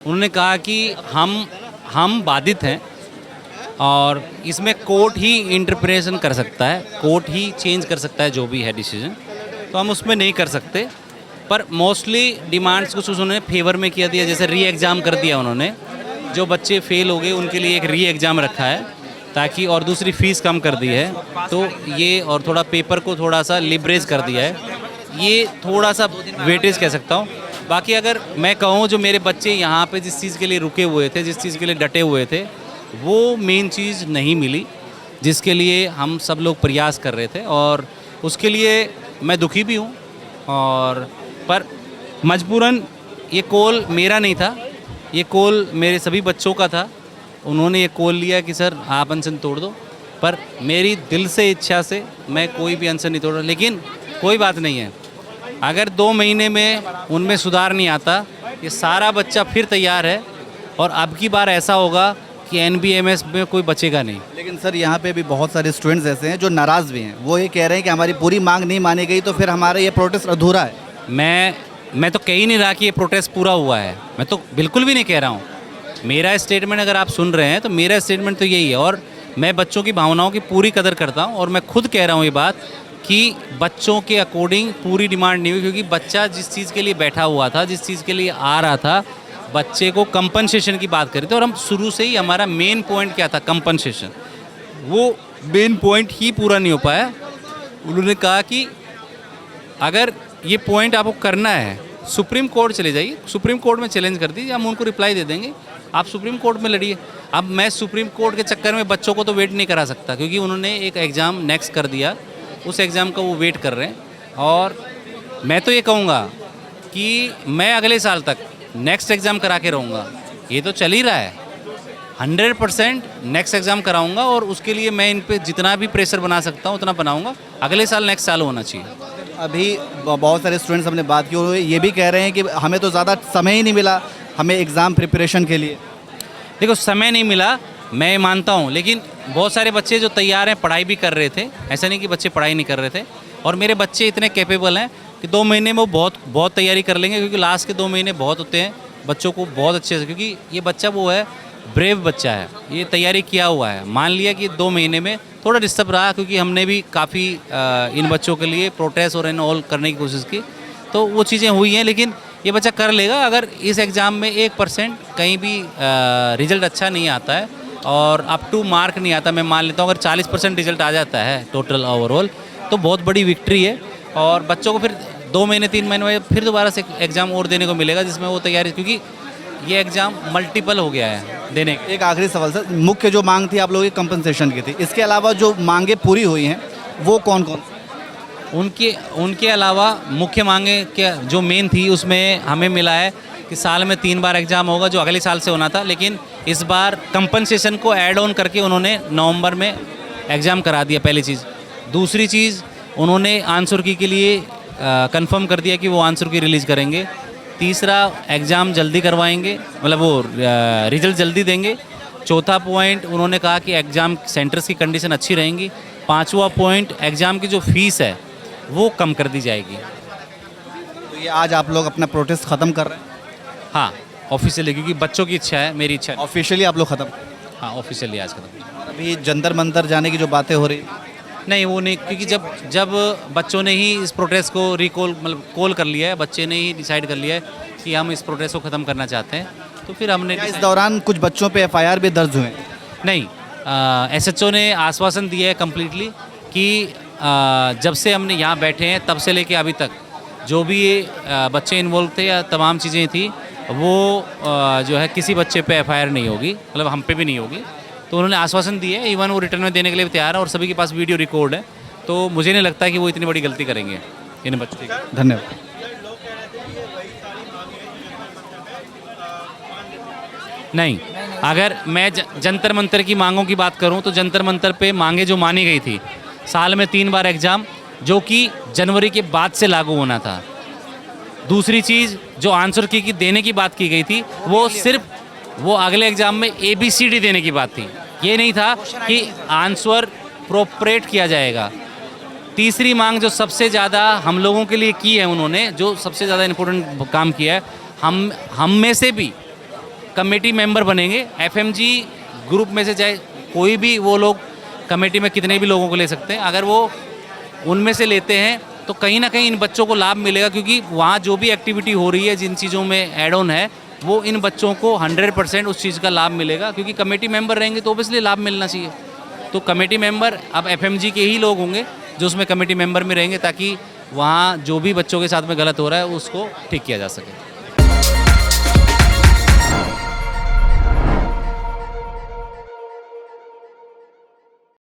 उन्होंने कहा कि हम बाधित हैं और इसमें कोर्ट ही इंटरप्रिटेशन कर सकता है, कोर्ट ही चेंज कर सकता है जो भी है डिसीजन, तो हम उसमें नहीं कर सकते। पर मोस्टली डिमांड्स कुछ उन्होंने फेवर में किया दिया, जैसे री एग्ज़ाम कर दिया उन्होंने, जो बच्चे फेल हो गए उनके लिए एक री एग्ज़ाम रखा है ताकि, और दूसरी फ़ीस कम कर दी है, तो ये और थोड़ा पेपर को थोड़ा सा लिबरेज कर दिया है, ये थोड़ा सा वेटेज कह सकता हूँ। बाकी अगर मैं कहूँ जो मेरे बच्चे यहाँ पे जिस चीज़ के लिए रुके हुए थे, जिस चीज़ के लिए डटे हुए थे, वो मेन चीज़ नहीं मिली जिसके लिए हम सब लोग प्रयास कर रहे थे, और उसके लिए मैं दुखी भी हूँ। और पर मजबूरन ये कॉल मेरा नहीं था, ये कॉल मेरे सभी बच्चों का था। उन्होंने ये कॉल लिया कि सर आप अनशन तोड़ दो, पर मेरी दिल से इच्छा से मैं कोई भी अनशन नहीं तोड़ रहा। लेकिन कोई बात नहीं है, अगर 2 महीने में उनमें सुधार नहीं आता, ये सारा बच्चा फिर तैयार है और अब की बार ऐसा होगा कि NBMS में कोई बचेगा नहीं। लेकिन सर यहाँ पे भी बहुत सारे स्टूडेंट्स ऐसे हैं जो नाराज़ भी हैं, वो ये कह रहे हैं कि हमारी पूरी मांग नहीं मानी गई तो फिर हमारा ये प्रोटेस्ट अधूरा है। मैं तो कह ही नहीं रहा कि ये प्रोटेस्ट पूरा हुआ है, मैं तो बिल्कुल भी नहीं कह रहा हूँ। मेरा स्टेटमेंट अगर आप सुन रहे हैं तो मेरा स्टेटमेंट तो यही है, और मैं बच्चों की भावनाओं की पूरी कदर करता हूँ, और मैं खुद कह रहा हूँ ये बात कि बच्चों के अकॉर्डिंग पूरी डिमांड नहीं हुई, क्योंकि बच्चा जिस चीज़ के लिए बैठा हुआ था, जिस चीज़ के लिए आ रहा था, बच्चे को कंपनसेशन की बात करें थे, और हम शुरू से ही हमारा मेन पॉइंट क्या था, कंपनसेशन, वो मेन पॉइंट ही पूरा नहीं हो पाया। उन्होंने कहा कि अगर ये पॉइंट आपको करना है, सुप्रीम कोर्ट चले जाइए, सुप्रीम कोर्ट में चैलेंज कर दीजिए, हम उनको रिप्लाई दे देंगे, आप सुप्रीम कोर्ट में लड़िए। अब मैं सुप्रीम कोर्ट के चक्कर में बच्चों को तो वेट नहीं करा सकता, क्योंकि उन्होंने एक एग्ज़ाम नेक्स्ट कर दिया, उस एग्ज़ाम का वो वेट कर रहे हैं। और मैं तो ये कहूँगा कि मैं अगले साल तक नेक्स्ट एग्ज़ाम करा के रहूँगा, ये तो चल ही रहा है, 100% नेक्स्ट एग्ज़ाम कराऊँगा, और उसके लिए मैं इन पे जितना भी प्रेशर बना सकता हूँ उतना बनाऊँगा। अगले साल नेक्स्ट साल होना चाहिए। अभी बहुत सारे स्टूडेंट्स हमने बात की, वो ये भी कह रहे हैं कि हमें तो ज़्यादा समय ही नहीं मिला हमें एग्ज़ाम प्रिपरेशन के लिए। देखो, समय नहीं मिला, मैं मानता हूँ, लेकिन बहुत सारे बच्चे जो तैयार हैं पढ़ाई भी कर रहे थे, ऐसा नहीं कि बच्चे पढ़ाई नहीं कर रहे थे, और मेरे बच्चे इतने कैपेबल हैं कि 2 महीने में वो बहुत तैयारी कर लेंगे, क्योंकि लास्ट के 2 महीने बहुत होते हैं बच्चों को बहुत अच्छे से, क्योंकि ये बच्चा वो है, ब्रेव बच्चा है, ये तैयारी किया हुआ है। मान लिया कि 2 महीने में थोड़ा डिस्टर्ब रहा, क्योंकि हमने भी काफ़ी इन बच्चों के लिए प्रोटेस्ट और इन ऑल करने की कोशिश की, तो वो चीज़ें हुई हैं, लेकिन ये बच्चा कर लेगा। अगर इस एग्ज़ाम में 1% कहीं भी रिज़ल्ट अच्छा नहीं आता है और अप टू मार्क नहीं आता, मैं मान लेता हूँ अगर 40% रिज़ल्ट आ जाता है टोटल ओवरऑल, तो बहुत बड़ी विक्ट्री है, और बच्चों को फिर 2 महीने 3 महीने में फिर दोबारा से एग्ज़ाम और देने को मिलेगा, जिसमें वो तैयारी, क्योंकि ये एग्ज़ाम मल्टीपल हो गया है देने के। एक आखिरी सवाल सर, मुख्य जो मांग थी आप लोगों की कंपनसेशन की थी, इसके अलावा जो मांगे पूरी हुई हैं वो कौन कौन? उनके अलावा मुख्य मांगे क्या जो मेन थी, उसमें हमें मिला है कि साल में 3 बार एग्ज़ाम होगा, जो अगले साल से होना था, लेकिन इस बार कंपनसेशन को ऐड ऑन करके उन्होंने नवंबर में एग्ज़ाम करा दिया, पहली चीज़। दूसरी चीज़, उन्होंने आंसर की के लिए कंफर्म कर दिया कि वो आंसर की रिलीज़ करेंगे। तीसरा, एग्ज़ाम जल्दी करवाएंगे, मतलब वो रिज़ल्ट जल्दी देंगे। चौथा पॉइंट, उन्होंने कहा कि एग्ज़ाम सेंटर्स की कंडीशन अच्छी रहेंगी। 5वां पॉइंट, एग्ज़ाम की जो फ़ीस है वो कम कर दी जाएगी। तो ये आज आप लोग अपना प्रोटेस्ट ख़त्म कर रहे हैं? हाँ, ऑफिशियली, क्योंकि बच्चों की इच्छा है, मेरी इच्छा है। ऑफिशियली आप लोग ख़त्म? हाँ, ऑफिशियली आज खत्म। और अभी जंतर मंतर जाने की जो बातें हो रही, नहीं, वो नहीं, क्योंकि जब बच्चों ने ही इस प्रोटेस्ट को रिकॉल, मतलब कॉल कर लिया है, बच्चे ने ही डिसाइड कर लिया है कि हम इस प्रोटेस्ट को ख़त्म करना चाहते हैं, तो फिर हमने इस दौरान कुछ बच्चों पे FIR भी दर्ज हुए? नहीं, SHO ने आश्वासन दिया है कम्प्लीटली कि जब से हमने यहाँ बैठे हैं तब से लेके अभी तक जो भी ये बच्चे इन्वॉल्व थे या तमाम चीज़ें थी, वो जो है किसी बच्चे पे FIR नहीं होगी, मतलब हम पे भी नहीं होगी। तो उन्होंने आश्वासन दिए है, इवन वो रिटर्न में देने के लिए भी तैयार है, और सभी के पास वीडियो रिकॉर्ड है, तो मुझे नहीं लगता कि वो इतनी बड़ी गलती करेंगे इन बच्चों की। धन्यवाद। नहीं, अगर मैं जंतर मंतर की मांगों की बात करूं तो जंतर मंतर पे मांगे जो मानी गई थी, साल में 3 बार एग्ज़ाम, जो कि जनवरी के बाद से लागू होना था। दूसरी चीज़, जो आंसर की देने की बात की गई थी, वो सिर्फ वो अगले एग्ज़ाम में ABCD देने की बात थी, ये नहीं था कि आंसर प्रोपरेट किया जाएगा। तीसरी मांग जो सबसे ज़्यादा हम लोगों के लिए की है उन्होंने, जो सबसे ज़्यादा इम्पोर्टेंट काम किया है, हम में से भी कमेटी मेंबर बनेंगे एफएमजी ग्रुप में से, चाहे कोई भी वो लोग कमेटी में कितने भी लोगों को ले सकते हैं। अगर वो उनमें से लेते हैं तो कहीं ना कहीं इन बच्चों को लाभ मिलेगा, क्योंकि वहाँ जो भी एक्टिविटी हो रही है, जिन चीज़ों में ऐड ऑन है, वो इन बच्चों को 100% उस चीज़ का लाभ मिलेगा, क्योंकि कमेटी मेंबर रहेंगे तो ऑब्वियसली लाभ मिलना चाहिए। तो कमेटी मेंबर अब एफएमजी के ही लोग होंगे जो उसमें कमेटी मेंबर में रहेंगे, ताकि वहाँ जो भी बच्चों के साथ में गलत हो रहा है उसको ठीक किया जा सके।